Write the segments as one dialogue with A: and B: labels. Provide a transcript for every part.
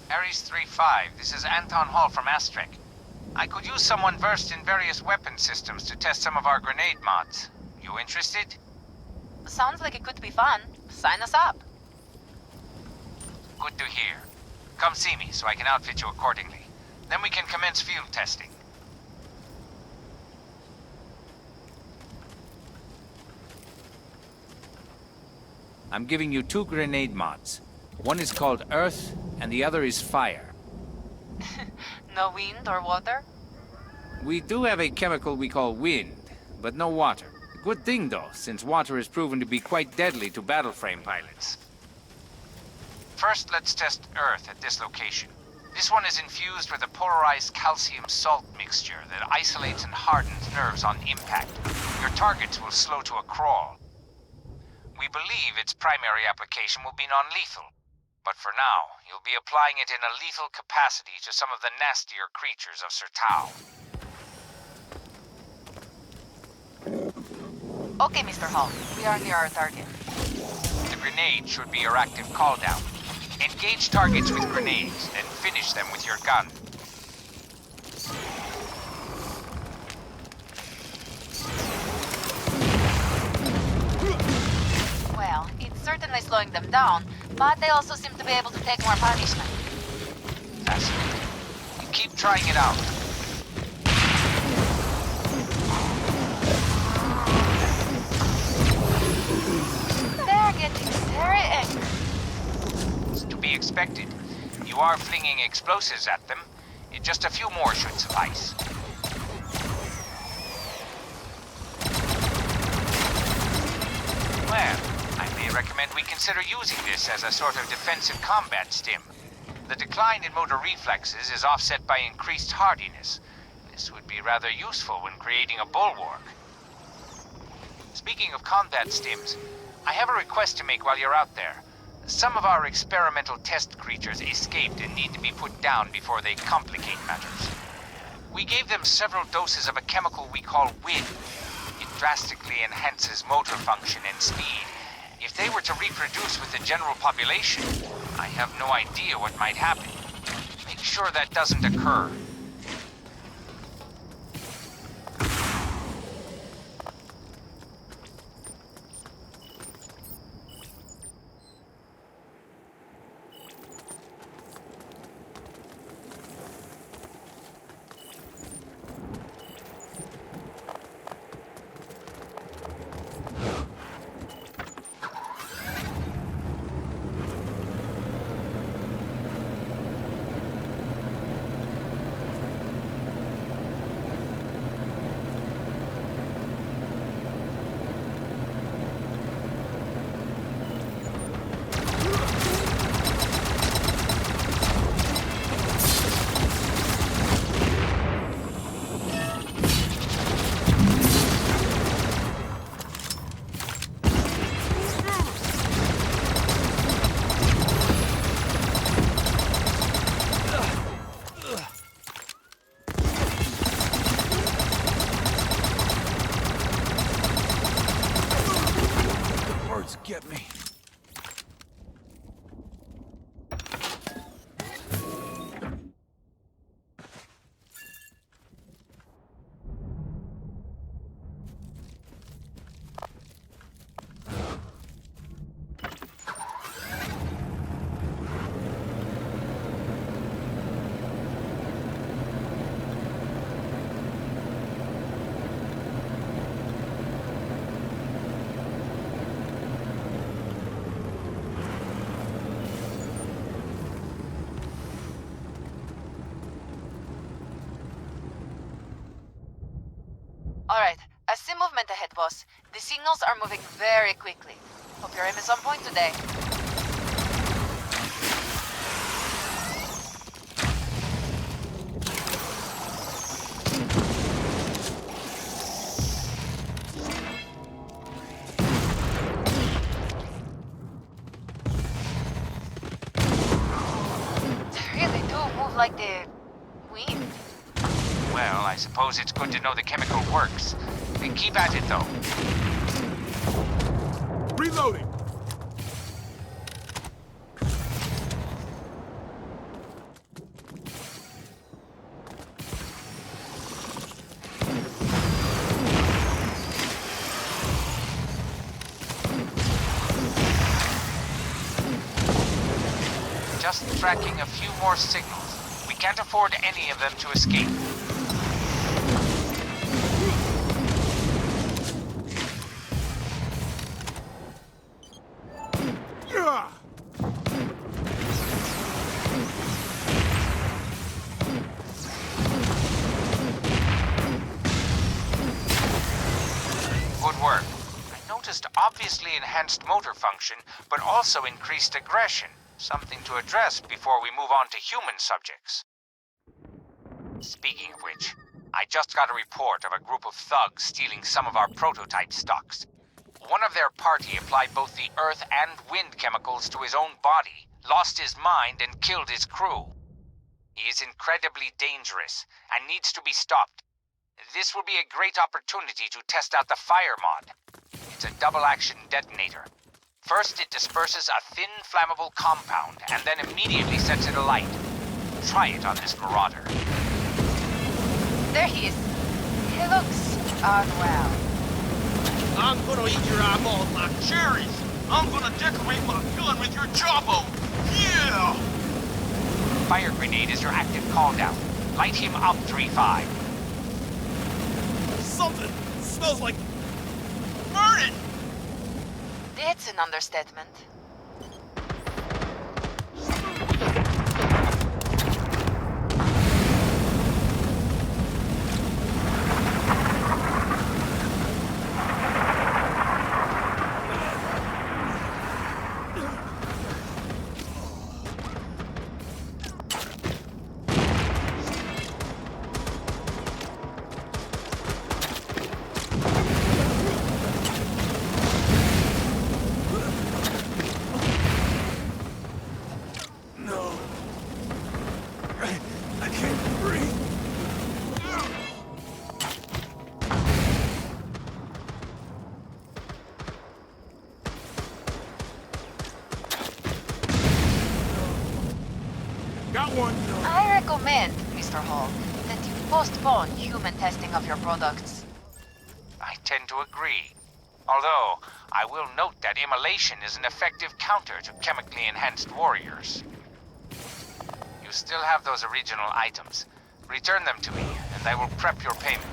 A: ARES 3-5, this is Anton Hall from Astrek. I could use someone versed in various weapon systems to test some of our grenade mods. You interested?
B: Sounds like it could be fun. Sign us up.
A: Good to hear. Come see me so I can outfit you accordingly. Then we can commence field testing. I'm giving you 2 grenade mods. One is called Earth, and the other is Fire.
B: No wind or water?
A: We do have a chemical we call wind, but no water. Good thing though, since water is proven to be quite deadly to Battleframe pilots. First, let's test Earth at this location. This one is infused with a polarized calcium salt mixture that isolates and hardens nerves on impact. Your targets will slow to a crawl. We believe its primary application will be non-lethal, but for now, you'll be applying it in a lethal capacity to some of the nastier creatures of Sertao.
B: Okay, Mr. Hall. We are near our target.
A: The grenade should be your active call-down. Engage targets with grenades, and finish them with your gun.
B: Well, it's certainly slowing them down, but they also seem to be able to take more punishment.
A: Fascinating. You keep trying it out.
B: They're getting very angry.
A: It's to be expected. You are flinging explosives at them. Just a few more should suffice. Well, I may recommend we consider using this as a sort of defensive combat stim. The decline in motor reflexes is offset by increased hardiness. This would be rather useful when creating a bulwark. Speaking of combat stims, I have a request to make while you're out there. Some of our experimental test creatures escaped and need to be put down before they complicate matters. We gave them several doses of a chemical we call wind. It drastically enhances motor function and speed. If they were to reproduce with the general population, I have no idea what might happen. Make sure that doesn't occur.
C: Get me.
B: Alright, I see movement ahead, boss. The signals are moving very quickly. Hope your aim is on point today. They really do move like the wind.
A: Well, I suppose it's good to know the chemical works. Keep at it, though.
C: Reloading!
A: just tracking a few more signals. We can't afford any of them to escape. Good work. I noticed obviously enhanced motor function, but also increased aggression. Something to address before we move on to human subjects. Speaking of which, I just got a report of a group of thugs stealing some of our prototype stocks. One of their party applied both the earth and wind chemicals to his own body, lost his mind, and killed his crew. He is incredibly dangerous and needs to be stopped. This will be a great opportunity to test out the fire mod. It's a double-action detonator. First, it disperses a thin, flammable compound, and then immediately sets it alight. Try it on this marauder.
B: There he is. He looks unwell.
C: I'm gonna eat your eyeballs like cherries. I'm gonna decorate my gun with your jawbone. Yeah!
A: Fire grenade is your active call-down. Light him up, 3-5.
C: Something smells like burning.
B: That's an understatement. I recommend, Mr. Hall, that you postpone human testing of your products.
A: I tend to agree. Although, I will note that immolation is an effective counter to chemically enhanced warriors. You still have those original items. Return them to me, and I will prep your payment.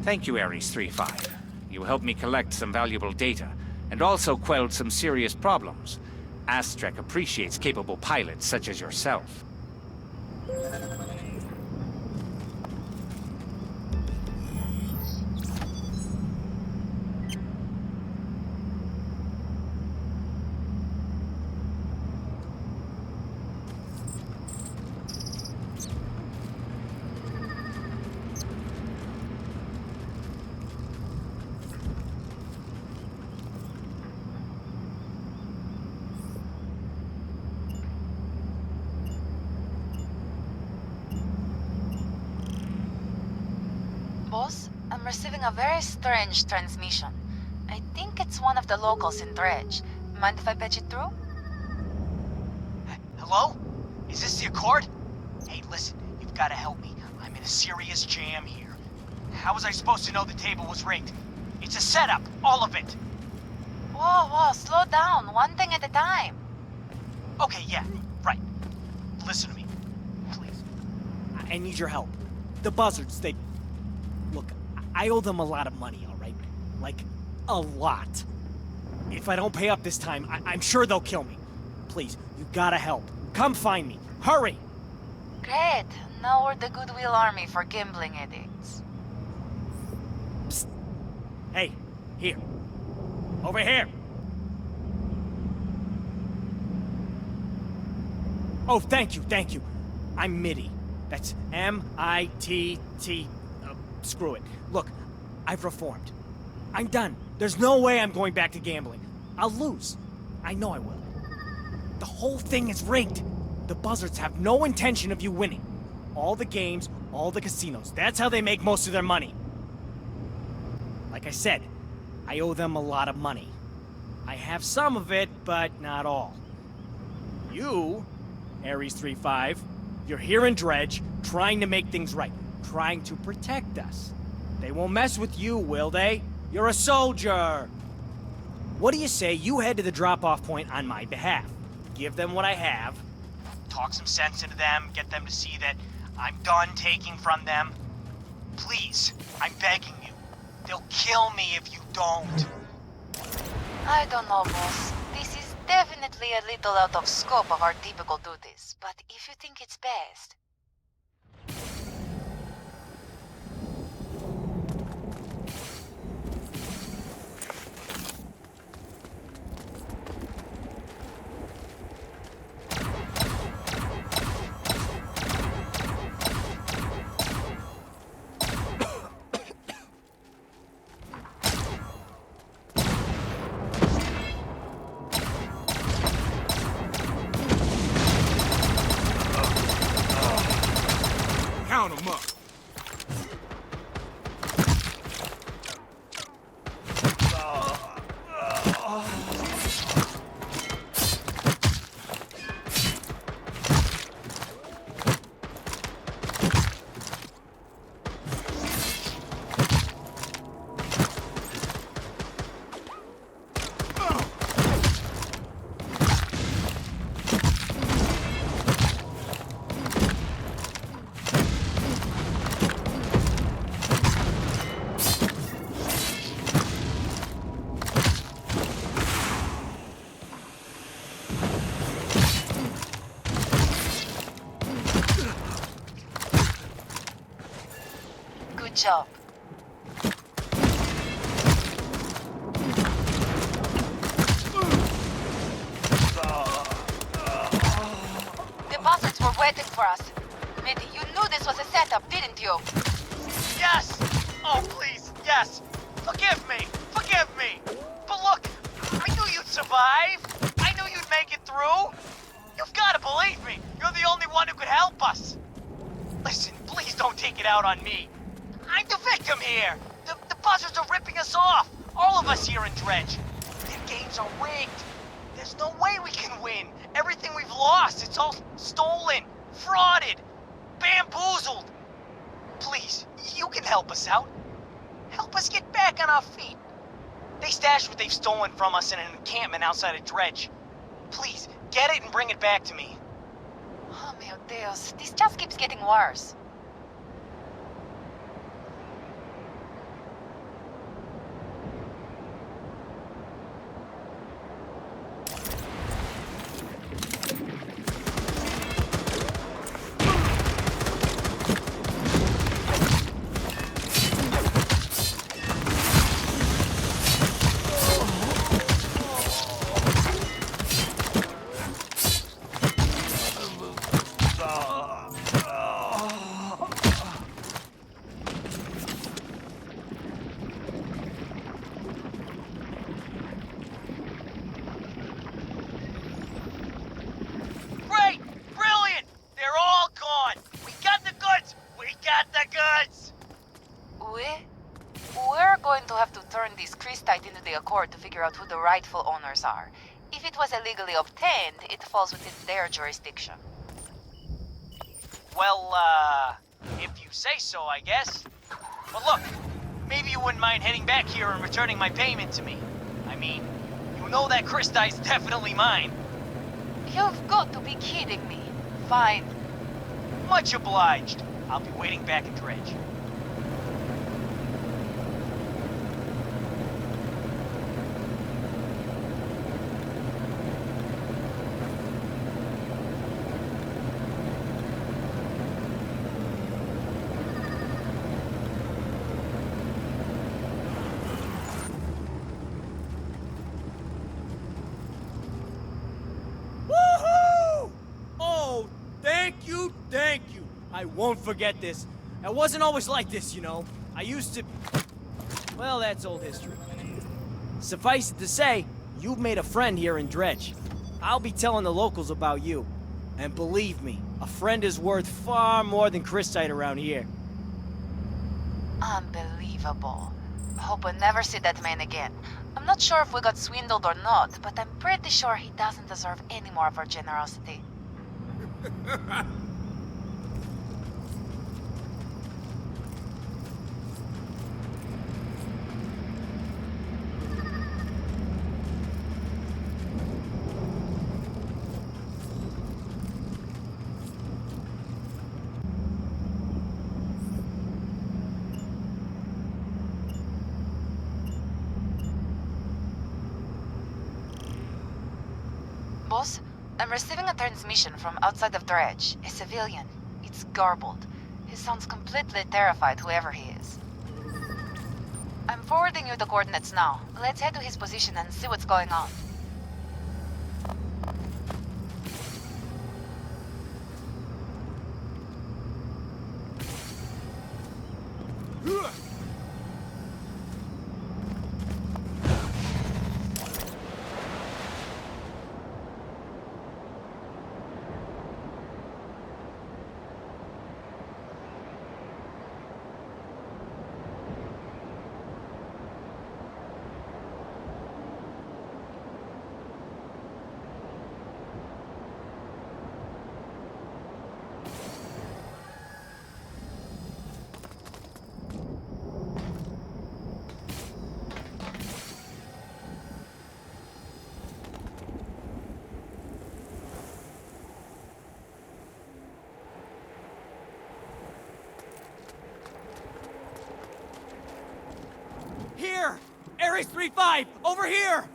A: Thank you, ARES 3-5. You helped me collect some valuable data, and also quelled some serious problems. Astrek appreciates capable pilots such as yourself.
B: Boss, I'm receiving a very strange transmission. I think it's one of the locals in Dredge. Mind if I patch it through?
D: Hello? Is this the Accord? Hey, listen, you've got to help me. I'm in a serious jam here. How was I supposed to know the table was rigged? It's a setup, all of it.
B: Whoa, slow down. One thing at a time.
D: Okay, yeah, right. Listen to me, please.
E: I need your help. The buzzards, they... Look, I owe them a lot of money, all right? Like, a lot. If I don't pay up this time, I'm sure they'll kill me. Please, you gotta help. Come find me. Hurry!
B: Great. Now we're the Goodwill Army for gambling addicts.
E: Psst. Hey, here. Over here. Oh, thank you. I'm Mitty. That's M-I-T-T... screw it. Look, I've reformed. I'm done. There's no way I'm going back to gambling. I'll lose. I know I will. The whole thing is rigged. The buzzards have no intention of you winning. All the games, all the casinos. That's how they make most of their money. Like I said, I owe them a lot of money. I have some of it, but not all. You, Ares 3-5, you're here in Dredge, trying to make things right. Trying to protect us. They won't mess with you, will they? You're a soldier! What do you say you head to the drop-off point on my behalf? Give them what I have.
D: Talk some sense into them, get them to see that I'm done taking from them. Please, I'm begging you. They'll kill me if you don't.
B: I don't know, boss. This is definitely a little out of scope of our typical duties, but if you think it's best...
C: Count 'em up.
B: Good job. The buzzards were waiting for us. Mitty, you knew this was a setup, didn't you?
D: Yes! Oh, please, yes! Forgive me! But look, I knew you'd survive! I knew you'd make it through! You've got to believe me! You're the only one who could help us! Listen, please don't take it out on me. I'm the victim here! The buzzards are ripping us off! All of us here in Dredge! Their games are rigged! There's no way we can win! Everything we've lost, it's all stolen, frauded, bamboozled! Please, you can help us out. Help us get back on our feet. They stashed what they've stolen from us in an encampment outside of Dredge. Please, get it and bring it back to me.
B: Oh, meu Deus. This just keeps getting worse. We're going to have to turn this Christite into the Accord to figure out who the rightful owners are. If it was illegally obtained, it falls within their jurisdiction.
D: Well, if you say so, I guess. But look, maybe you wouldn't mind heading back here and returning my payment to me. I mean, you know that Christite's definitely mine.
B: You've got to be kidding me. Fine.
D: Much obliged. I'll be waiting back at Dredge.
E: Woohoo! Oh, thank you, thank you. I won't forget this. I wasn't always like this, you know. I used to... Well, that's old history. Suffice it to say, you've made a friend here in Dredge. I'll be telling the locals about you. And believe me, a friend is worth far more than Christite around here.
B: Unbelievable. Hope we'll never see that man again. I'm not sure if we got swindled or not, but I'm pretty sure he doesn't deserve any more of our generosity. Boss, I'm receiving a transmission from outside of Dredge. A civilian. It's garbled. He sounds completely terrified, whoever he is. I'm forwarding you the coordinates now. Let's head to his position and see what's going on.
E: Here! ARES 3-5! Over here!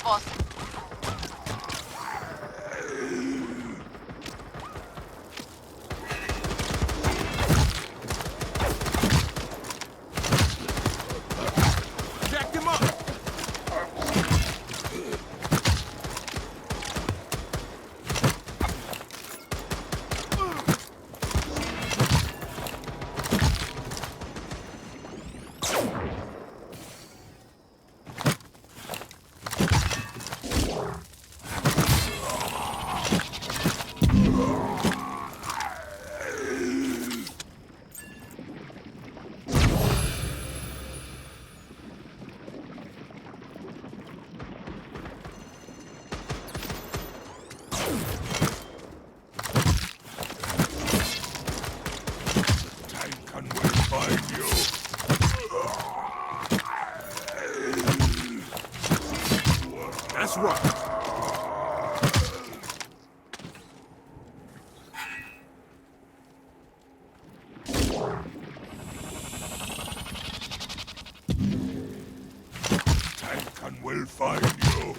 E: Boss.
C: Jack him up! That's right. Tank will find you.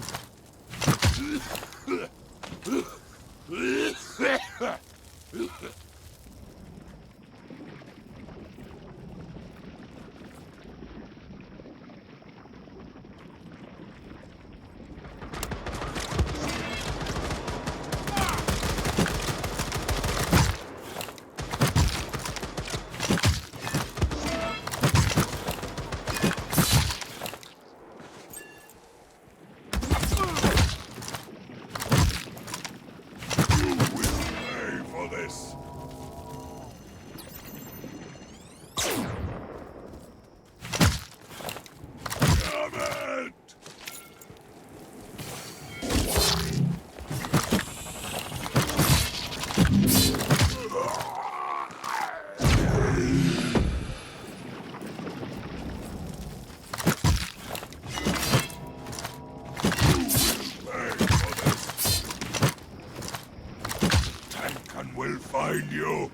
F: this! Damn it! We'll find you.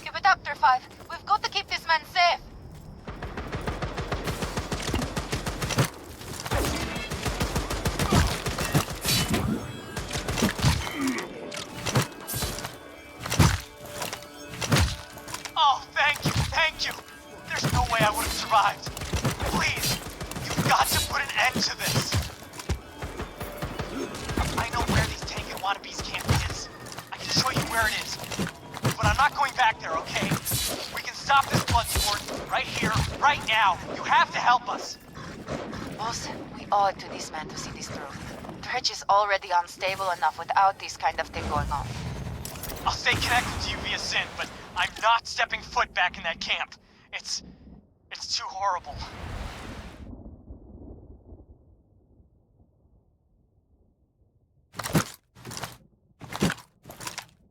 B: Give it up, 5. We've got to keep this man safe.
D: Oh, thank you. There's no way I would have survived. Please, you've got to put an end to this. I know where these tank and wannabes camp is. I can show you where it is. But I'm not going back there, okay? We can stop this blood sport right here, right now. You have to help us.
B: Boss, we owe it to this man to see this through. Dredge is already unstable enough without this kind of thing going on.
D: I'll stay connected to you via Sin, but I'm not stepping foot back in that camp. It's too horrible.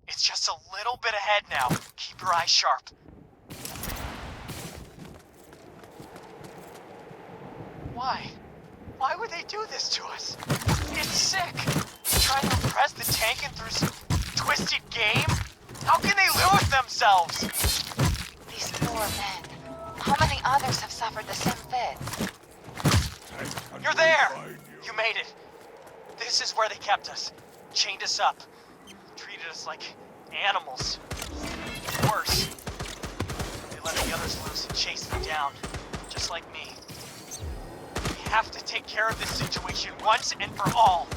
D: It's just a little bit ahead now. Keep your eyes sharp. Why? Why would they do this to us? It's sick. Trying to impress the tank through some twisted game? How can they lose themselves?
B: These poor men. How many others have suffered the same fate?
D: You're there! You made it. This is where they kept us. Chained us up. Treated us like animals. Worse. They let the others loose and chased them down. Just like me. We have to take care of this situation once and for all.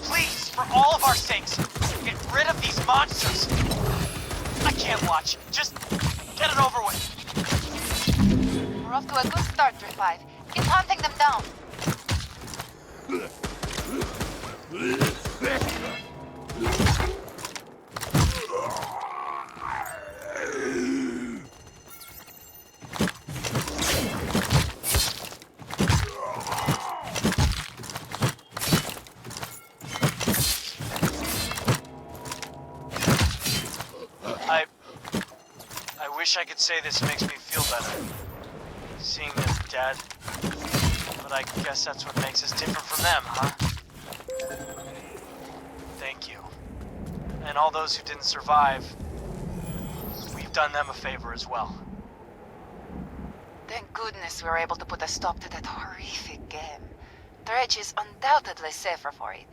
D: Please, for all of our sakes, get rid of these monsters. I can't watch. Just get it over with.
B: We're off to a good start, 5. Keep hunting them down.
D: I wish I could say this makes me feel better. Seeing them dead. But I guess that's what makes us different from them, huh? Thank you. And all those who didn't survive, we've done them a favor as well.
B: Thank goodness we were able to put a stop to that horrific game. Dredge is undoubtedly safer for it.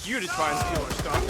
E: You to try and steal our stuff.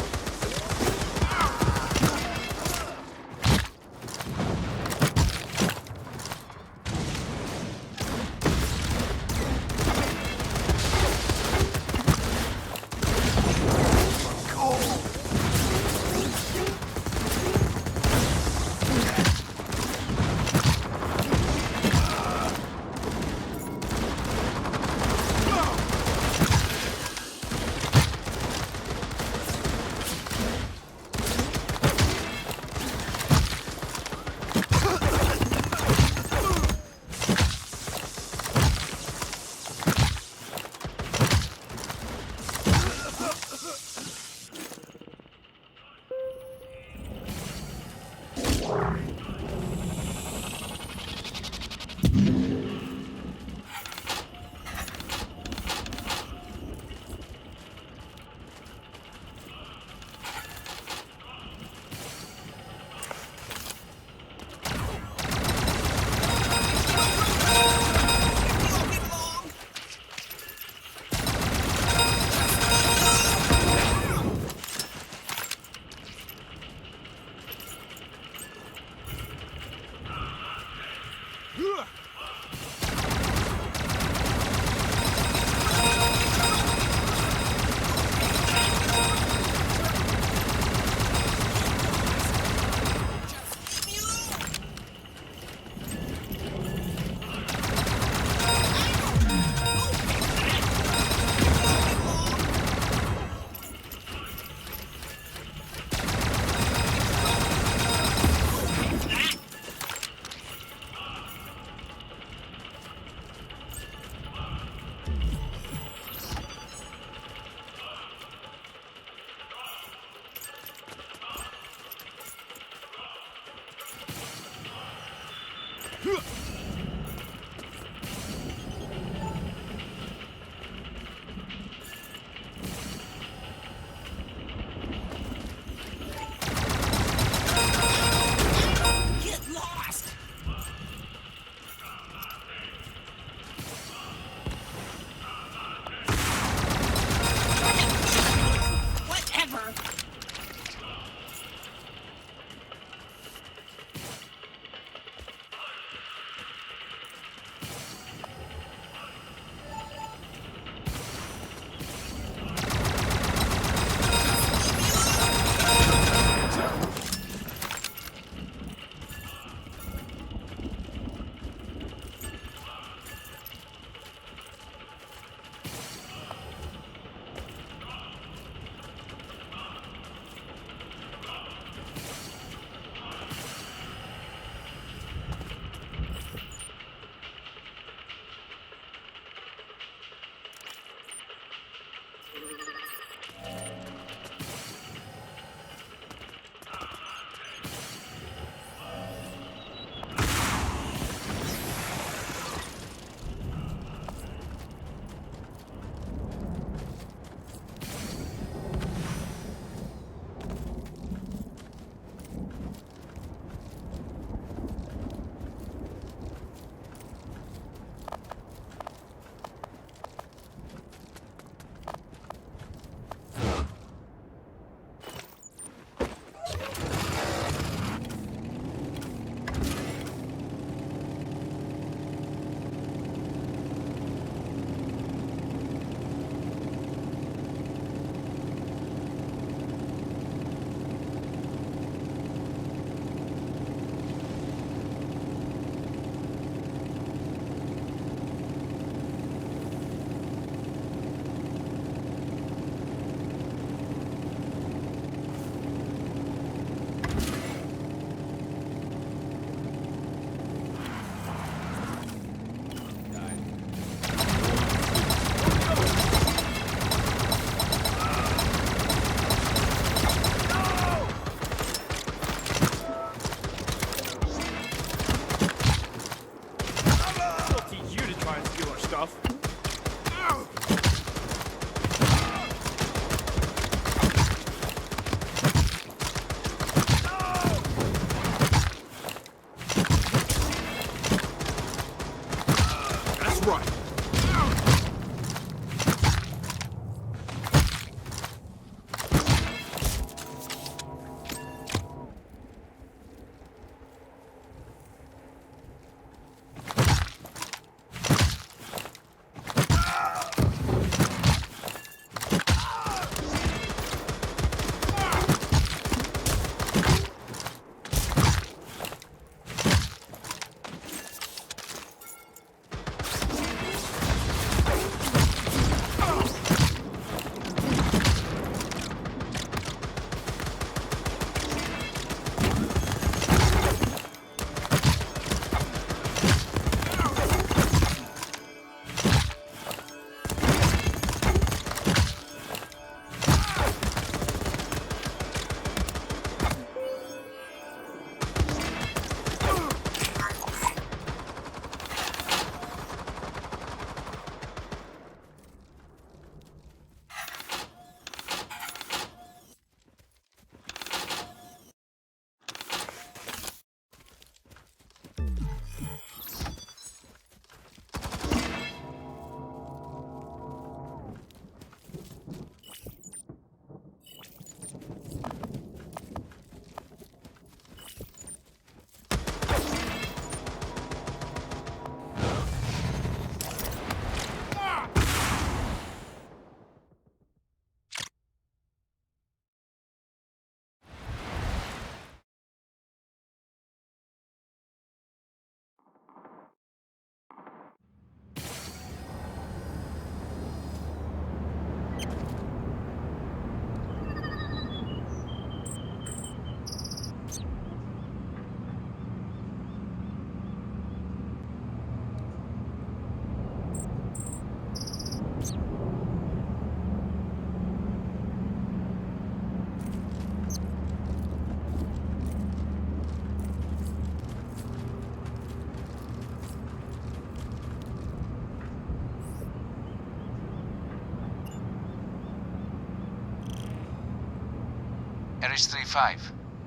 A: ARES 3-5,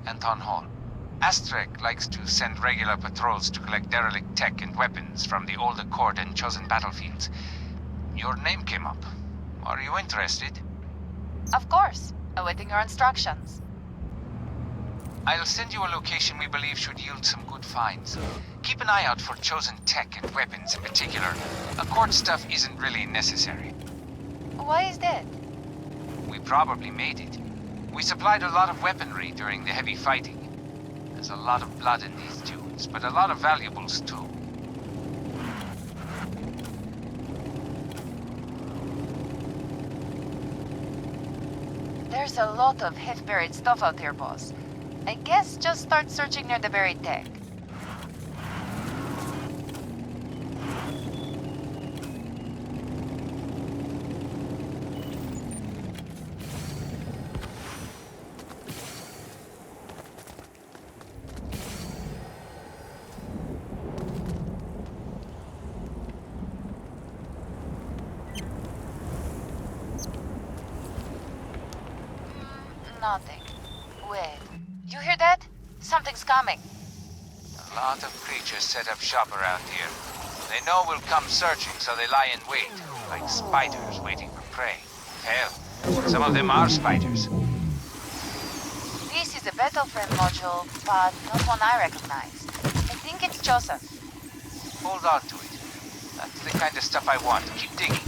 A: Anton Hall. Astrek likes to send regular patrols to collect derelict tech and weapons from the old Accord and Chosen battlefields. Your name came up. Are you interested?
B: Of course. Awaiting your instructions.
A: I'll send you a location we believe should yield some good finds. Keep an eye out for Chosen tech and weapons in particular. Accord stuff isn't really necessary.
B: Why is that?
A: We probably made it. We supplied a lot of weaponry during the heavy fighting. There's a lot of blood in these dunes, but a lot of valuables too.
B: There's a lot of half-buried stuff out here, boss. I guess just start searching near the buried tech. Nothing. Wait. You hear that? Something's coming.
A: A lot of creatures set up shop around here. They know we'll come searching, so they lie in wait, like spiders waiting for prey. Hell, some of them are spiders.
B: This is a Battleframe module, but not one I recognize. I think it's Joseph.
A: Hold on to it. That's the kind of stuff I want. Keep digging.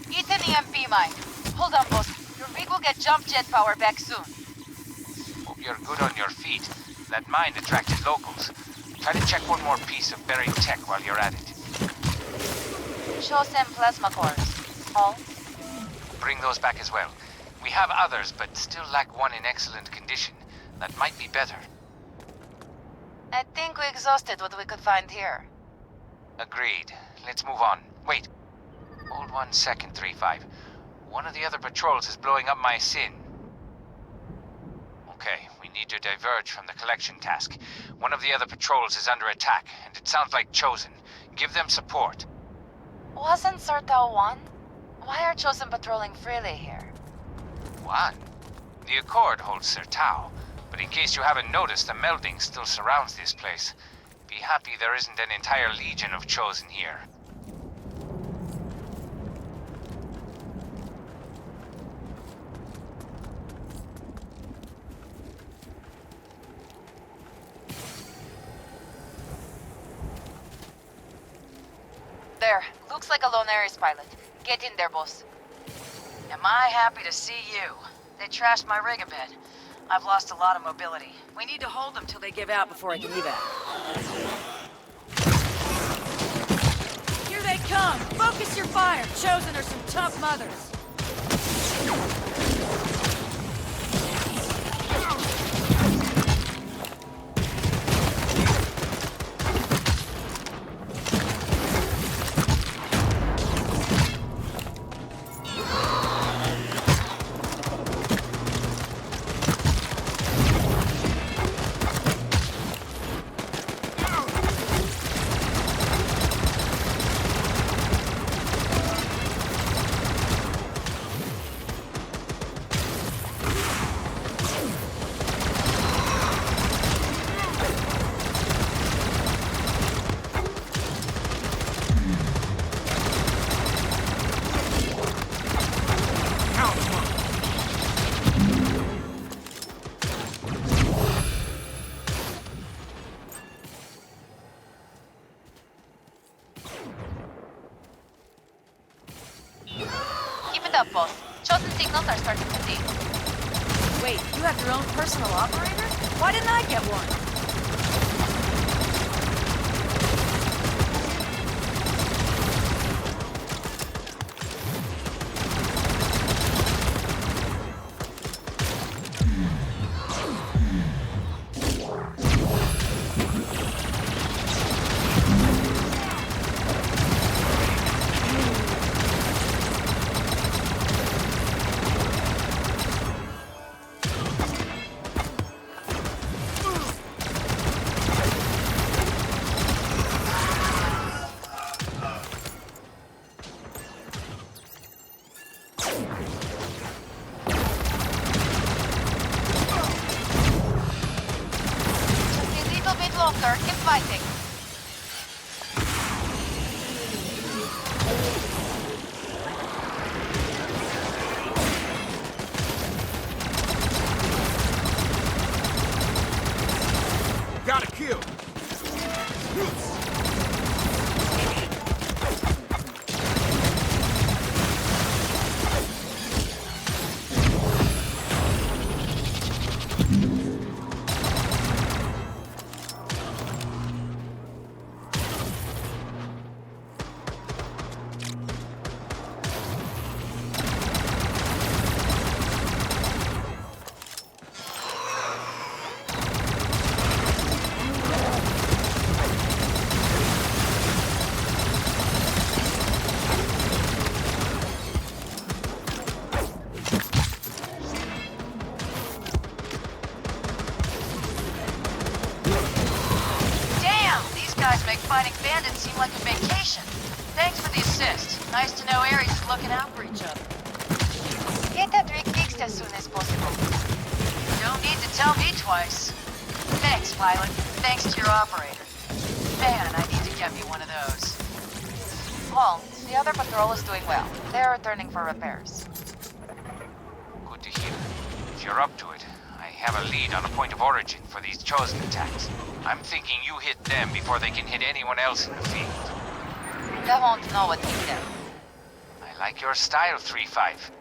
B: It's an EMP mine. Hold on, boss. Your rig will get jump jet power back soon.
A: Hope you're good on your feet. That mine attracted locals. Try to check one more piece of buried tech while you're at it.
B: Show some plasma cores. All?
A: Bring those back as well. We have others, but still lack one in excellent condition. That might be better.
B: I think we exhausted what we could find here.
A: Agreed. Let's move on. Wait. Hold 1 second, 3-5. One of the other patrols is blowing up my sin. Okay, we need to diverge from the collection task. One of the other patrols is under attack, and it sounds like Chosen. Give them support.
B: Wasn't Sertao one? Why are Chosen patrolling freely here?
A: What? The Accord holds Sertao, but in case you haven't noticed, a melding still surrounds this place. Be happy there isn't an entire legion of Chosen here.
B: There. Looks like a lone ARES pilot. Get in there, boss.
G: Am I happy to see you? They trashed my rig a bit. I've lost a lot of mobility. We need to hold them till they give out before I can evac. Here they come! Focus your fire! Chosen are some tough mothers.
B: Up, boss. Chosen signals are starting to ding.
G: Wait, you have your own personal operator? Why didn't I get one?
B: closer. Keep fighting.
C: Got a kill.
G: Make fighting bandits seem like a vacation. Thanks for the assist. Nice to know ARES is looking out for each other.
B: Get that rig fixed as soon as possible.
G: Don't need to tell me twice. Thanks, pilot. Thanks to your operator. Man, I need to get me one of those.
B: Hall, the other patrol is doing well. They're returning for repairs.
A: Good to hear. If you're up to it, I have a lead on a point of origin for these Chosen attacks. I'm thinking you hit them before they can hit anyone else in the field.
B: They won't know what hit them.
A: I like your style, 3-5.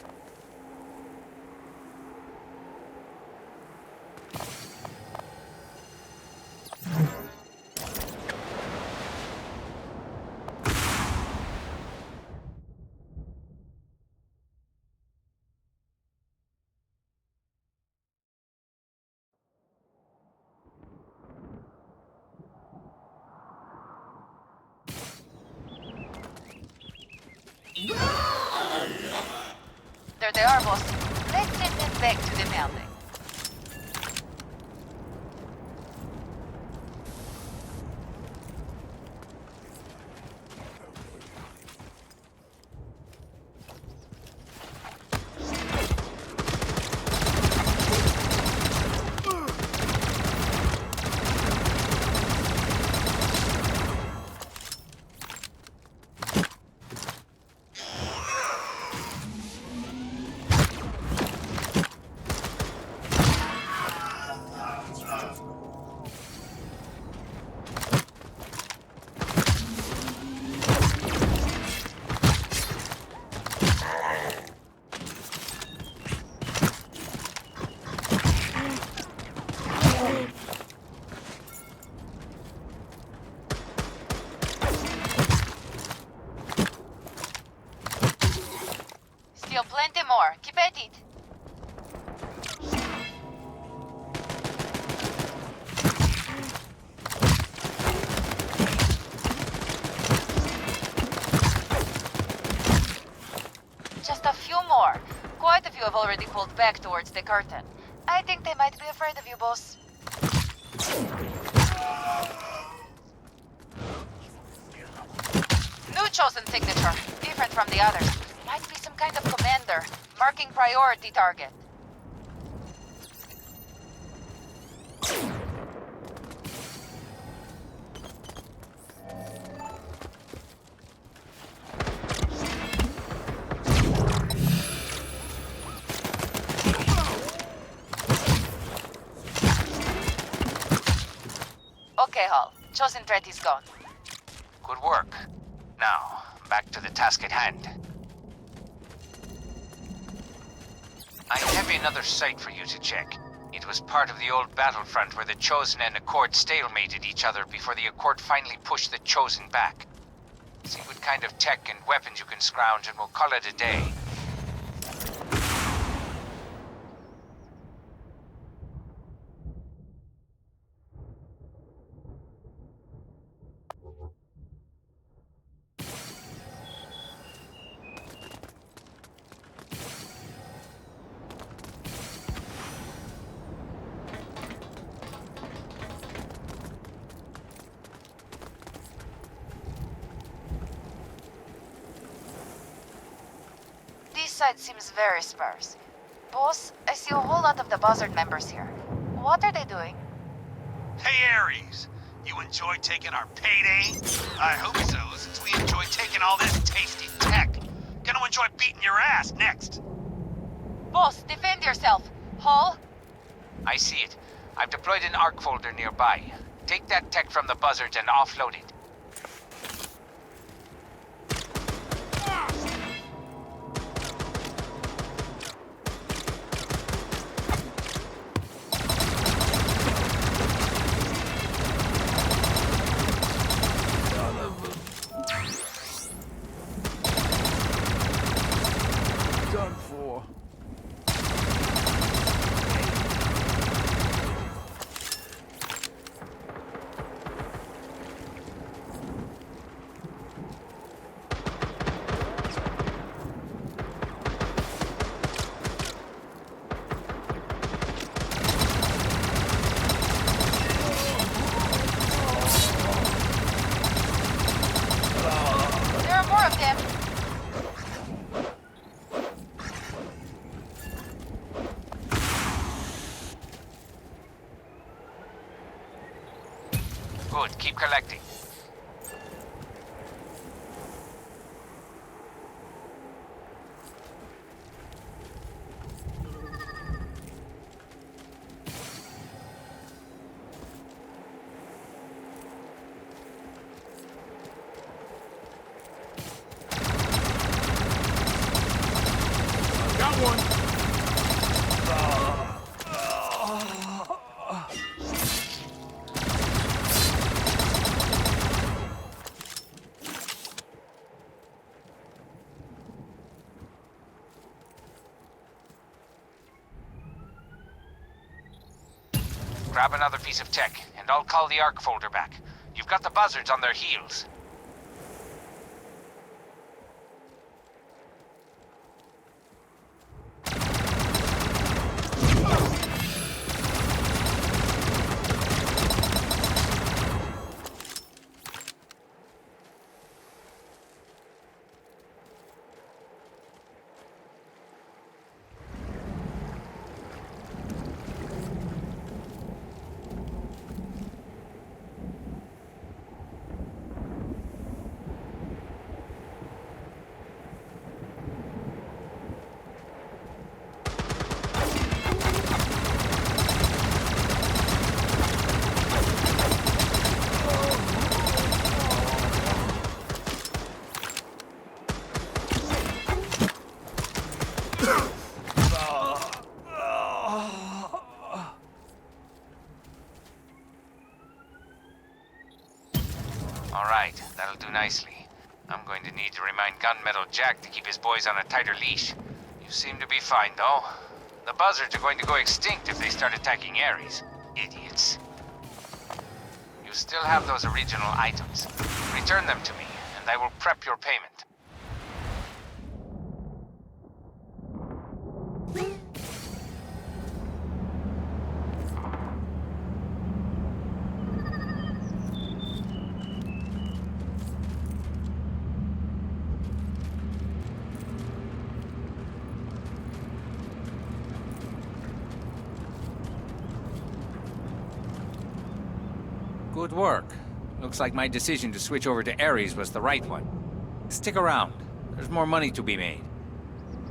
B: There they are, boss. Let's send them back to the building. Still plenty more. Keep at it. Just a few more. Quite a few have already pulled back towards the curtain. I think they might be afraid of you, boss. New Chosen signature. Different from the others. Might be some kind of commander. Marking priority target. Okay, Hall. Chosen threat is gone.
A: Good work. Now, back to the task at hand. I have another site for you to check. It was part of the old battlefront where the Chosen and Accord stalemated each other before the Accord finally pushed the Chosen back. See what kind of tech and weapons you can scrounge and we'll call it a day.
B: This site seems very sparse. Boss, I see a whole lot of the Buzzard members here. What are they doing?
C: Hey, ARES. You enjoy taking our payday? I hope so, since we enjoy taking all this tasty tech. Gonna enjoy beating your ass next.
B: Boss, defend yourself. Hall?
A: I see it. I've deployed an ARC folder nearby. Take that tech from the buzzards and offload it.
F: Done for.
B: There are more of them.
A: Good, keep collecting.
F: Got one.
A: Grab another piece of tech, and I'll call the ARC folder back. You've got the buzzards on their heels. Alright, that'll do nicely. I'm going to need to remind Gunmetal Jack to keep his boys on a tighter leash. You seem to be fine, though. The buzzards are going to go extinct if they start attacking ARES. Idiots. You still have those original items. Return them to me, and I will prep your payment. Good work. Looks like my decision to switch over to ARES was the right one. Stick around. There's more money to be made.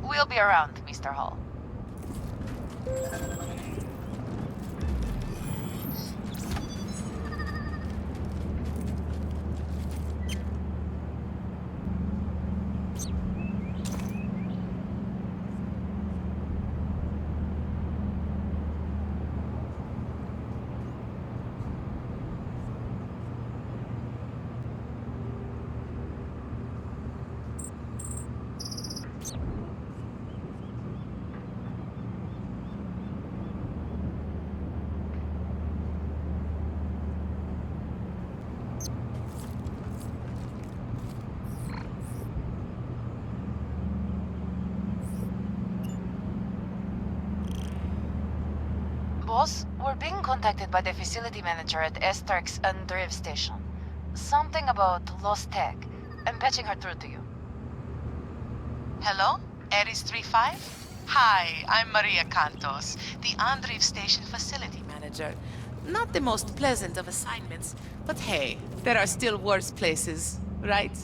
B: We'll be around, Mr. Hall. Boss, we're being contacted by the facility manager at Astrek's Andreev Station. Something about lost tech. I'm patching her through to you.
H: Hello? ARES 35? Hi, I'm Maria Cantos, the Andreev Station facility manager. Not the most pleasant of assignments, but hey, there are still worse places, right?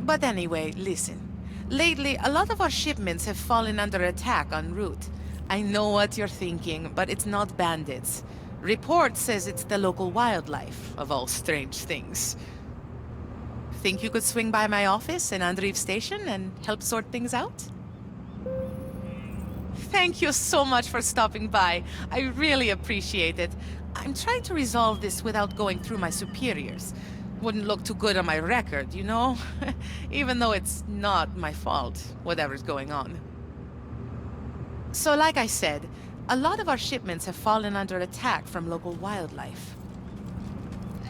H: But anyway, listen. Lately, a lot of our shipments have fallen under attack en route. I know what you're thinking, but it's not bandits. Report says it's the local wildlife, of all strange things. Think you could swing by my office in Andreev Station and help sort things out? Thank you so much for stopping by. I really appreciate it. I'm trying to resolve this without going through my superiors. Wouldn't look too good on my record, you know? Even though it's not my fault, whatever's going on. So like I said, a lot of our shipments have fallen under attack from local wildlife.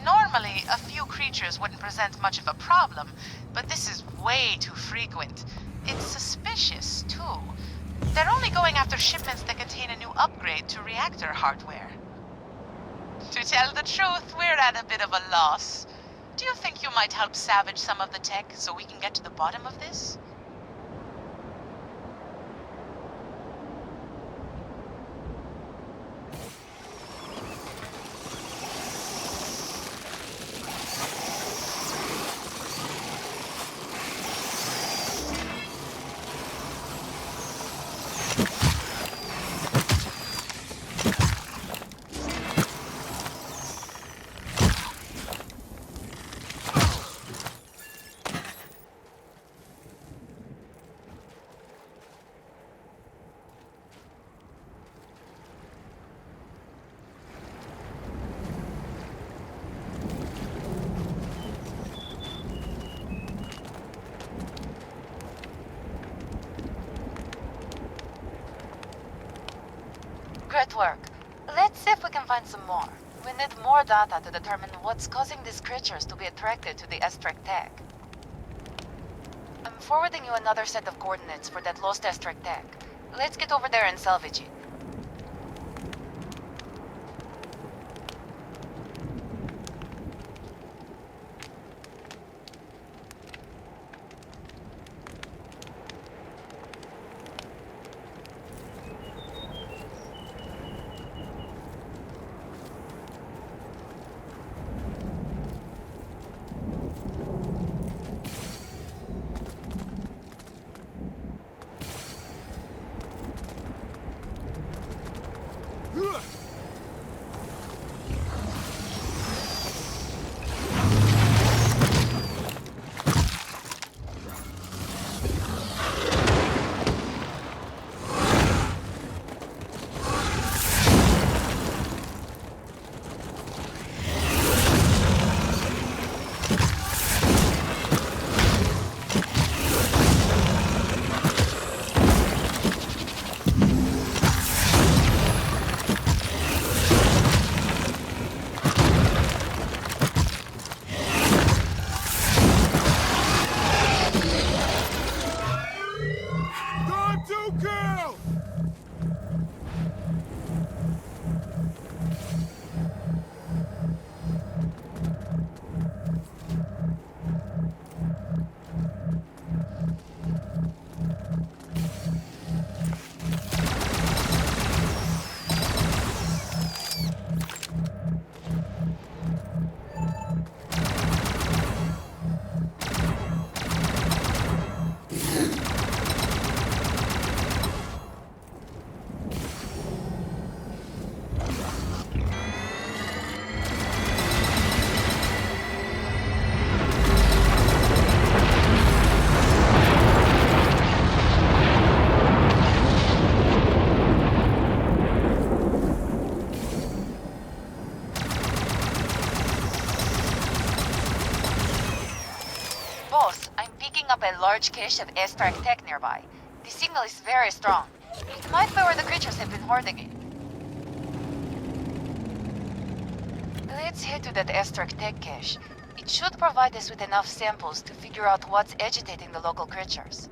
H: Normally, a few creatures wouldn't present much of a problem, but this is way too frequent. It's suspicious, too. They're only going after shipments that contain a new upgrade to reactor hardware. To tell the truth, we're at a bit of a loss. Do you think you might help salvage some of the tech so we can get to the bottom of this?
B: Great work. Let's see if we can find some more. We need more data to determine what's causing these creatures to be attracted to the Astrek tech. I'm forwarding you another set of coordinates for that lost Astrek tech. Let's get over there and salvage it. Up a large cache of Astrek tech nearby. The signal is very strong. It might be where the creatures have been hoarding it. Let's head to that Astrek tech cache. It should provide us with enough samples to figure out what's agitating the local creatures.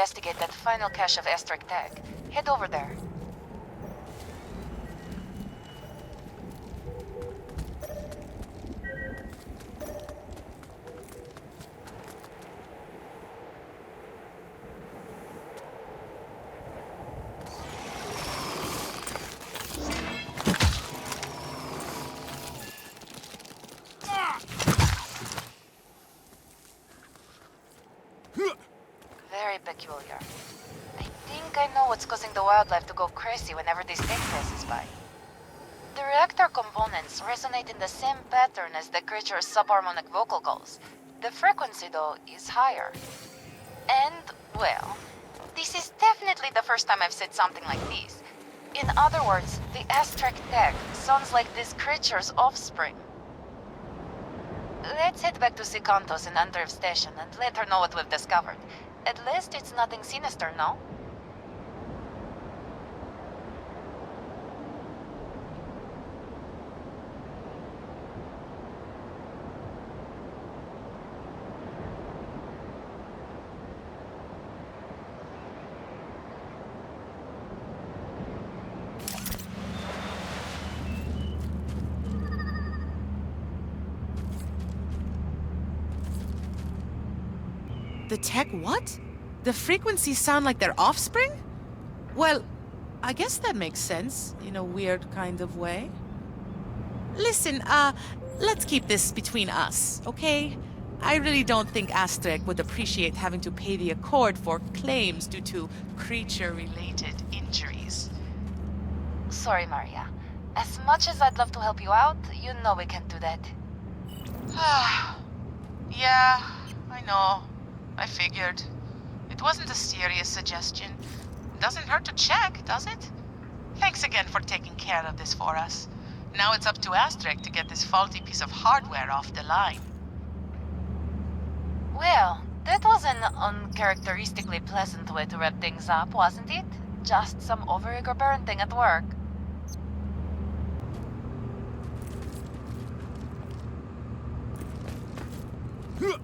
B: investigate that final cache of Astrek tech. Head over there. peculiar. I think I know what's causing the wildlife to go crazy whenever this thing passes by. The reactor components resonate in the same pattern as the creature's subharmonic vocal calls. The frequency, though, is higher. And, well, this is definitely the first time I've said something like this. In other words, the Astrek tech sounds like this creature's offspring. Let's head back to Sikantos in Andreev Station and let her know what we've discovered. At least it's nothing sinister, no?
H: The tech what? The frequencies sound like their offspring? Well, I guess that makes sense, in a weird kind of way. Listen, let's keep this between us, okay? I really don't think Astrek would appreciate having to pay the Accord for claims due to creature-related injuries.
B: Sorry, Maria. As much as I'd love to help you out, you know we can't do that.
H: Yeah, I know. I figured. It wasn't a serious suggestion. Doesn't hurt to check, does it? Thanks again for taking care of this for us. Now it's up to Astrek to get this faulty piece of hardware off the line.
B: Well, that was an uncharacteristically pleasant way to wrap things up, wasn't it? Just some overeager parenting at work.
F: Huh.